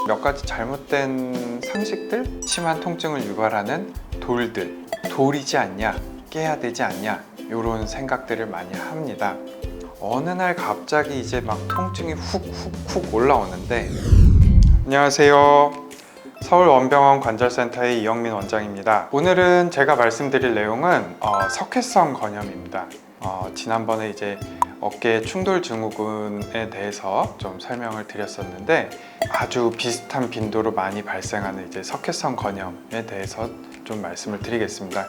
몇 가지 잘못된 상식들, 심한 통증을 유발하는 돌들, 돌이지 않냐, 깨야 되지 않냐, 이런 생각들을 많이 합니다. 어느 날 갑자기 이제 막 통증이 훅 올라오는데, 안녕하세요. 서울원병원 관절센터의 이영민 원장입니다. 오늘은 제가 말씀드릴 내용은 석회성 건염입니다. 지난번에 이제 어깨 충돌 증후군에 대해서 좀 설명을 드렸었는데, 아주 비슷한 빈도로 많이 발생하는 이제 석회성 건염에 대해서 좀 말씀을 드리겠습니다.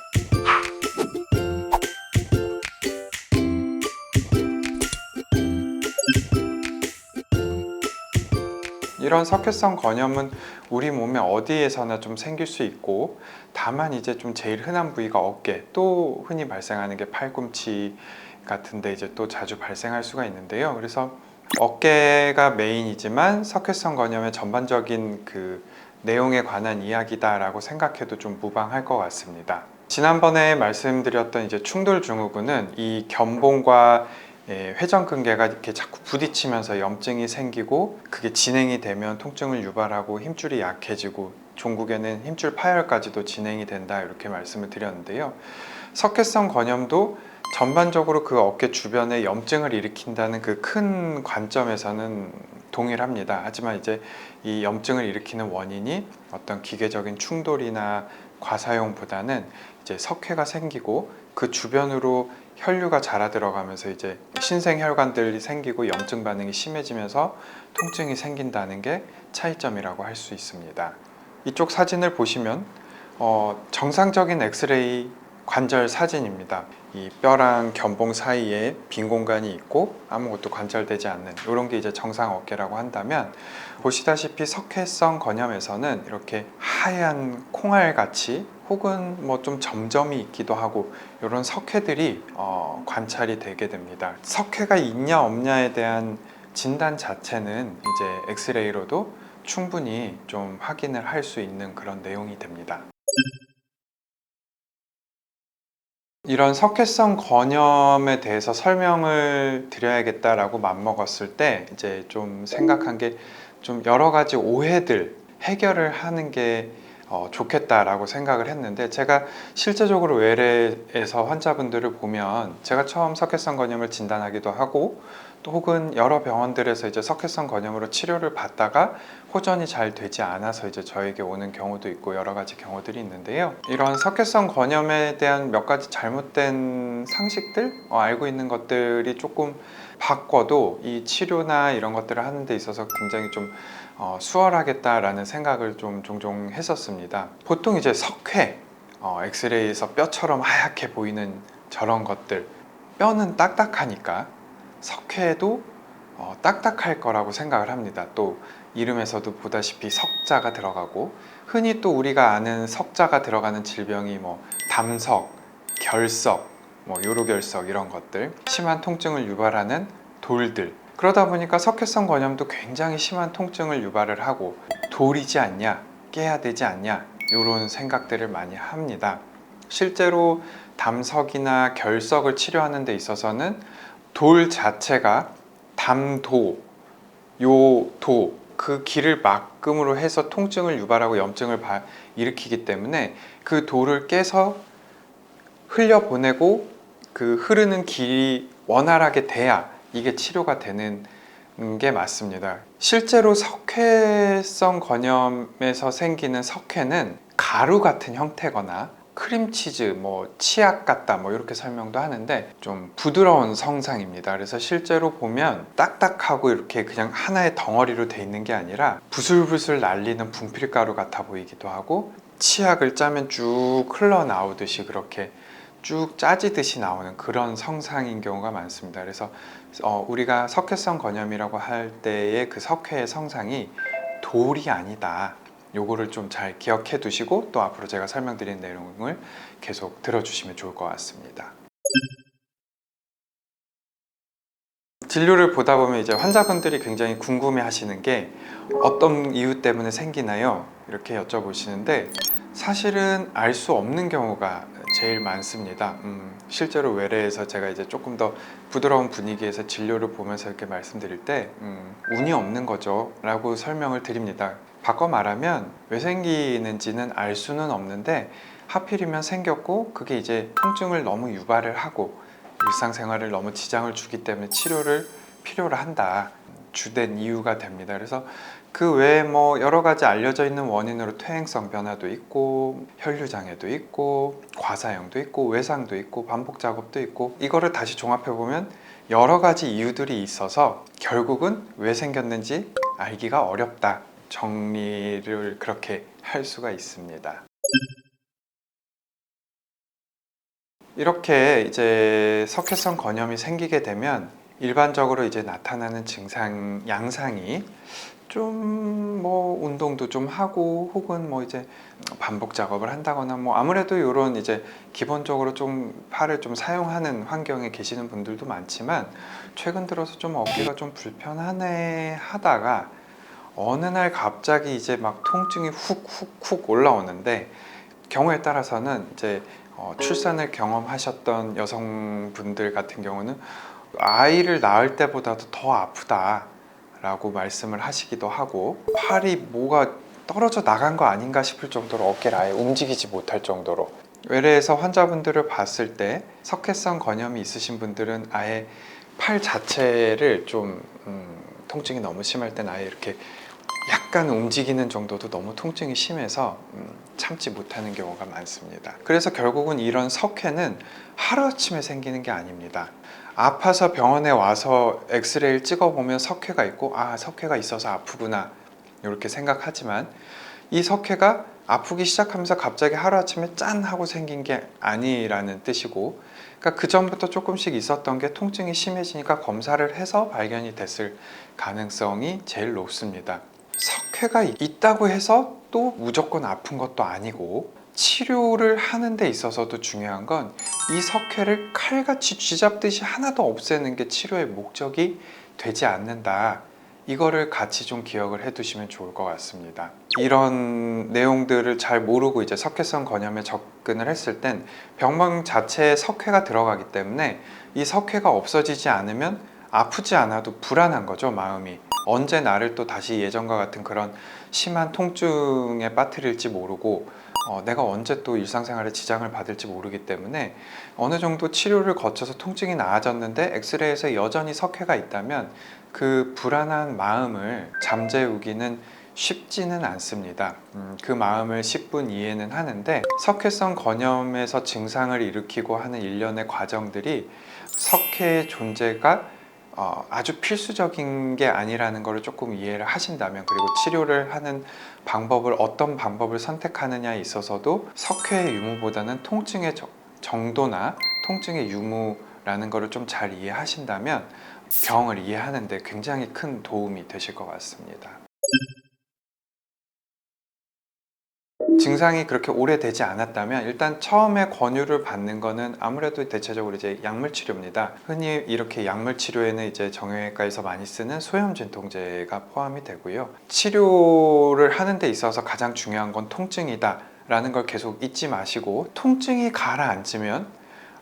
이런 석회성 건염은 우리 몸에 어디에서나 좀 생길 수 있고, 다만 이제 좀 제일 흔한 부위가 어깨, 또 흔히 발생하는 게 팔꿈치 같은데 이제 또 자주 발생할 수가 있는데요. 그래서 어깨가 메인이지만 석회성 건염의 전반적인 그 내용에 관한 이야기다라고 생각해도 좀 무방할 것 같습니다. 지난번에 말씀드렸던 이제 충돌 증후군은 이 견봉과 회전근개가 이렇게 자꾸 부딪히면서 염증이 생기고, 그게 진행이 되면 통증을 유발하고 힘줄이 약해지고 종국에는 힘줄 파열까지도 진행이 된다, 이렇게 말씀을 드렸는데요. 석회성 건염도 전반적으로 그 어깨 주변에 염증을 일으킨다는 그 큰 관점에서는 동일합니다. 하지만 이제 이 염증을 일으키는 원인이 어떤 기계적인 충돌이나 과사용보다는 이제 석회가 생기고 그 주변으로 혈류가 자라 들어가면서 이제 신생혈관들이 생기고 염증 반응이 심해지면서 통증이 생긴다는 게 차이점이라고 할 수 있습니다. 이쪽 사진을 보시면 정상적인 엑스레이 관절 사진입니다. 이 뼈랑 견봉 사이에 빈 공간이 있고 아무것도 관찰되지 않는 이런 게 이제 정상 어깨라고 한다면, 보시다시피 석회성 건염에서는 이렇게 하얀 콩알같이 혹은 뭐 좀 점점이 있기도 하고 이런 석회들이 관찰이 되게 됩니다. 석회가 있냐 없냐에 대한 진단 자체는 이제 엑스레이로도 충분히 좀 확인을 할 수 있는 그런 내용이 됩니다. 이런 석회성 건염에 대해서 설명을 드려야겠다라고 맘먹었을 때 이제 좀 생각한 게, 좀 여러 가지 오해들 해결을 하는 게 좋겠다라고 생각을 했는데, 제가 실제적으로 외래에서 환자분들을 보면 제가 처음 석회성 건염을 진단하기도 하고, 또 혹은 여러 병원들에서 이제 석회성 건염으로 치료를 받다가 호전이 잘 되지 않아서 이제 저에게 오는 경우도 있고 여러 가지 경우들이 있는데요. 이런 석회성 건염에 대한 몇 가지 잘못된 상식들, 알고 있는 것들이 조금 바꿔도 이 치료나 이런 것들을 하는 데 있어서 굉장히 좀 수월하겠다라는 생각을 좀 종종 했었습니다. 보통 이제 석회, 엑스레이에서 뼈처럼 하얗게 보이는 저런 것들, 뼈는 딱딱하니까 석회도 딱딱할 거라고 생각을 합니다. 또 이름에서도 보다시피 석자가 들어가고, 흔히 또 우리가 아는 석자가 들어가는 질병이 뭐 담석, 결석, 뭐 요로결석 이런 것들, 심한 통증을 유발하는 돌들, 그러다 보니까 석회성 건염도 굉장히 심한 통증을 유발을 하고, 돌이지 않냐, 깨야 되지 않냐, 이런 생각들을 많이 합니다. 실제로 담석이나 결석을 치료하는 데 있어서는 돌 자체가 담도, 요도, 그 길을 막음으로 해서 통증을 유발하고 염증을 일으키기 때문에 그 돌을 깨서 흘려보내고 그 흐르는 길이 원활하게 돼야 이게 치료가 되는 게 맞습니다. 실제로 석회성 건염에서 생기는 석회는 가루 같은 형태거나 크림치즈, 뭐 치약 같다, 뭐 이렇게 설명도 하는데 좀 부드러운 성상입니다. 그래서 실제로 보면 딱딱하고 이렇게 그냥 하나의 덩어리로 돼 있는 게 아니라 부슬부슬 날리는 분필가루 같아 보이기도 하고, 치약을 짜면 쭉 흘러나오듯이 그렇게 쭉 짜지듯이 나오는 그런 성상인 경우가 많습니다. 그래서 우리가 석회성 건염이라고 할 때의 그 석회의 성상이 돌이 아니다, 요거를 좀 잘 기억해 두시고 또 앞으로 제가 설명드린 내용을 계속 들어주시면 좋을 것 같습니다. 진료를 보다 보면 이제 환자분들이 굉장히 궁금해 하시는 게, 어떤 이유 때문에 생기나요? 이렇게 여쭤보시는데, 사실은 알 수 없는 경우가 제일 많습니다. 실제로 외래에서 제가 이제 조금 더 부드러운 분위기에서 진료를 보면서 이렇게 말씀드릴 때 운이 없는 거죠 라고 설명을 드립니다. 바꿔 말하면 왜 생기는지는 알 수는 없는데 하필이면 생겼고 그게 이제 통증을 너무 유발을 하고 일상생활을 너무 지장을 주기 때문에 치료를 필요로 한다. 주된 이유가 됩니다. 그래서 그 외에 뭐 여러 가지 알려져 있는 원인으로 퇴행성 변화도 있고 혈류장애도 있고 과사형도 있고 외상도 있고 반복 작업도 있고 이거를 다시 종합해 보면 여러 가지 이유들이 있어서 결국은 왜 생겼는지 알기가 어렵다. 정리를 그렇게 할 수가 있습니다. 이렇게 이제 석회성 건염이 생기게 되면 일반적으로 이제 나타나는 증상 양상이 좀 뭐 운동도 좀 하고 혹은 뭐 이제 반복 작업을 한다거나 뭐 아무래도 이런 이제 기본적으로 좀 팔을 좀 사용하는 환경에 계시는 분들도 많지만 최근 들어서 좀 어깨가 좀 불편하네 하다가 어느 날 갑자기 이제 막 통증이 훅훅훅 올라오는데 경우에 따라서는 이제 출산을 경험하셨던 여성분들 같은 경우는 아이를 낳을 때보다도 더 아프다 라고 말씀을 하시기도 하고 팔이 뭐가 떨어져 나간 거 아닌가 싶을 정도로 어깨를 아예 움직이지 못할 정도로 외래에서 환자분들을 봤을 때 석회성 건염이 있으신 분들은 아예 팔 자체를 좀 통증이 너무 심할 땐 아예 이렇게 약간 움직이는 정도도 너무 통증이 심해서 참지 못하는 경우가 많습니다. 그래서 결국은 이런 석회는 하루아침에 생기는 게 아닙니다. 아파서 병원에 와서 엑스레이를 찍어보면 석회가 있고 아 석회가 있어서 아프구나 이렇게 생각하지만 이 석회가 아프기 시작하면서 갑자기 하루아침에 짠 하고 생긴 게 아니라는 뜻이고 그러니까 그 전부터 조금씩 있었던 게 통증이 심해지니까 검사를 해서 발견이 됐을 가능성이 제일 높습니다. 석회가 있다고 해서 또 무조건 아픈 것도 아니고 치료를 하는 데 있어서도 중요한 건 이 석회를 칼같이 쥐잡듯이 하나도 없애는 게 치료의 목적이 되지 않는다. 이거를 같이 좀 기억을 해 두시면 좋을 것 같습니다. 이런 내용들을 잘 모르고 이제 석회성 건염에 접근을 했을 땐 병명 자체에 석회가 들어가기 때문에 이 석회가 없어지지 않으면 아프지 않아도 불안한 거죠, 마음이. 언제 나를 또 다시 예전과 같은 그런 심한 통증에 빠뜨릴지 모르고 내가 언제 또 일상생활에 지장을 받을지 모르기 때문에 어느 정도 치료를 거쳐서 통증이 나아졌는데 엑스레이에서 여전히 석회가 있다면 그 불안한 마음을 잠재우기는 쉽지는 않습니다. 그 마음을 10분 이해는 하는데 석회성 건염에서 증상을 일으키고 하는 일련의 과정들이 석회의 존재가 아주 필수적인 게 아니라는 것을 조금 이해를 하신다면 그리고 치료를 하는 방법을 어떤 방법을 선택하느냐에 있어서도 석회의 유무보다는 통증의 정도나 통증의 유무라는 것을 좀 잘 이해하신다면 병을 이해하는 데 굉장히 큰 도움이 되실 것 같습니다. 증상이 그렇게 오래되지 않았다면 일단 처음에 권유를 받는 거는 아무래도 대체적으로 이제 약물 치료입니다. 흔히 이렇게 약물 치료에는 이제 정형외과에서 많이 쓰는 소염 진통제가 포함이 되고요. 치료를 하는 데 있어서 가장 중요한 건 통증이다 라는 걸 계속 잊지 마시고 통증이 가라앉으면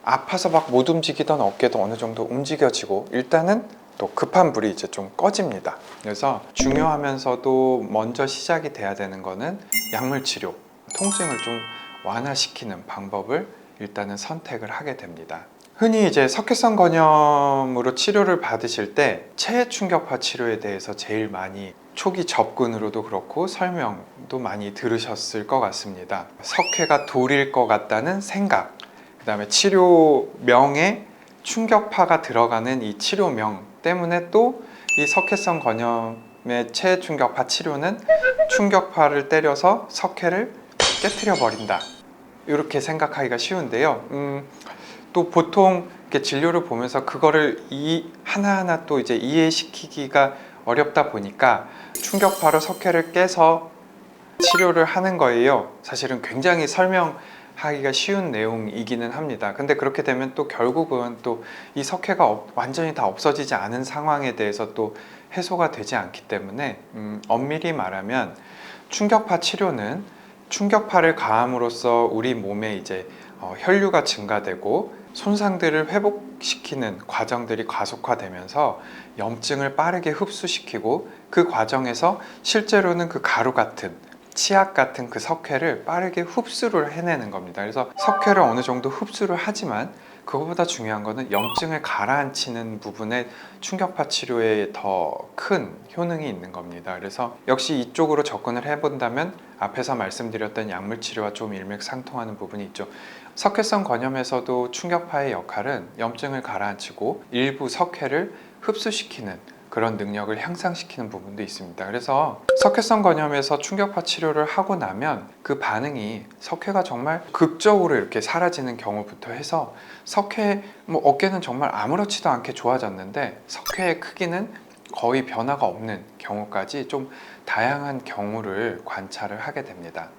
아파서 막 못 움직이던 어깨도 어느 정도 움직여지고 일단은 또 급한 불이 이제 좀 꺼집니다. 그래서 중요하면서도 먼저 시작이 돼야 되는 거는 약물 치료, 통증을 좀 완화시키는 방법을 일단은 선택을 하게 됩니다. 흔히 이제 석회성 건염으로 치료를 받으실 때 체해 충격파 치료에 대해서 제일 많이 초기 접근으로도 그렇고 설명도 많이 들으셨을 것 같습니다. 석회가 돌일 것 같다는 생각, 그 다음에 치료명에 충격파가 들어가는 이 치료명 때문에 또 이 석회성 건염의 체해 충격파 치료는 충격파를 때려서 석회를 깨트려 버린다 이렇게 생각하기가 쉬운데요. 또 보통 이렇게 진료를 보면서 그거를 하나하나 또 이제 이해시키기가 어렵다 보니까 충격파로 석회를 깨서 치료를 하는 거예요. 사실은 굉장히 설명하기가 쉬운 내용이기는 합니다. 근데 그렇게 되면 또 결국은 또 이 석회가 완전히 다 없어지지 않은 상황에 대해서 또 해소가 되지 않기 때문에 엄밀히 말하면 충격파 치료는 충격파를 가함으로써 우리 몸에 이제 혈류가 증가되고 손상들을 흡수시키는 과정들이 가속화되면서 염증을 빠르게 흡수시키고 그 과정에서 실제로는 그 가루 같은 치약 같은 그 석회를 빠르게 흡수를 해내는 겁니다. 그래서 석회를 어느 정도 흡수를 하지만 그것보다 중요한 거는 염증을 가라앉히는 부분에 충격파 치료에 더 큰 효능이 있는 겁니다. 그래서 역시 이쪽으로 접근을 해본다면 앞에서 말씀드렸던 약물 치료와 좀 일맥상통하는 부분이 있죠. 석회성 건염에서도 충격파의 역할은 염증을 가라앉히고 일부 석회를 흡수시키는 그런 능력을 향상시키는 부분도 있습니다. 그래서 석회성 건염에서 충격파 치료를 하고 나면 그 반응이 석회가 정말 극적으로 이렇게 사라지는 경우부터 해서 석회 어깨는 정말 아무렇지도 않게 좋아졌는데 석회의 크기는 거의 변화가 없는 경우까지 좀 다양한 경우를 관찰을 하게 됩니다.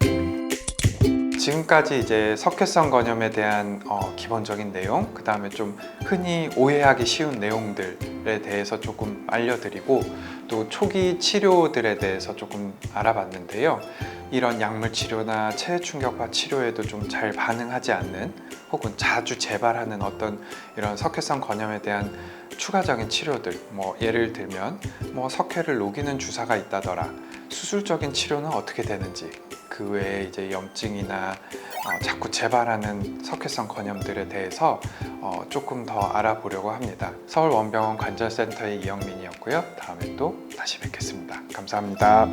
지금까지 이제 석회성 건염에 대한 기본적인 내용, 그 다음에 좀 흔히 오해하기 쉬운 내용들에 대해서 조금 알려드리고 또 초기 치료들에 대해서 조금 알아봤는데요. 이런 약물 치료나 체해 충격파 치료에도 좀 잘 반응하지 않는 혹은 자주 재발하는 어떤 이런 석회성 건염에 대한 추가적인 치료들, 예를 들면 석회를 녹이는 주사가 있다더라, 수술적인 치료는 어떻게 되는지, 그 외에 이제 염증이나 자꾸 재발하는 석회성 건염들에 대해서 조금 더 알아보려고 합니다. 서울원병원 관절센터의 이영민이었고요. 다음에 또 다시 뵙겠습니다. 감사합니다.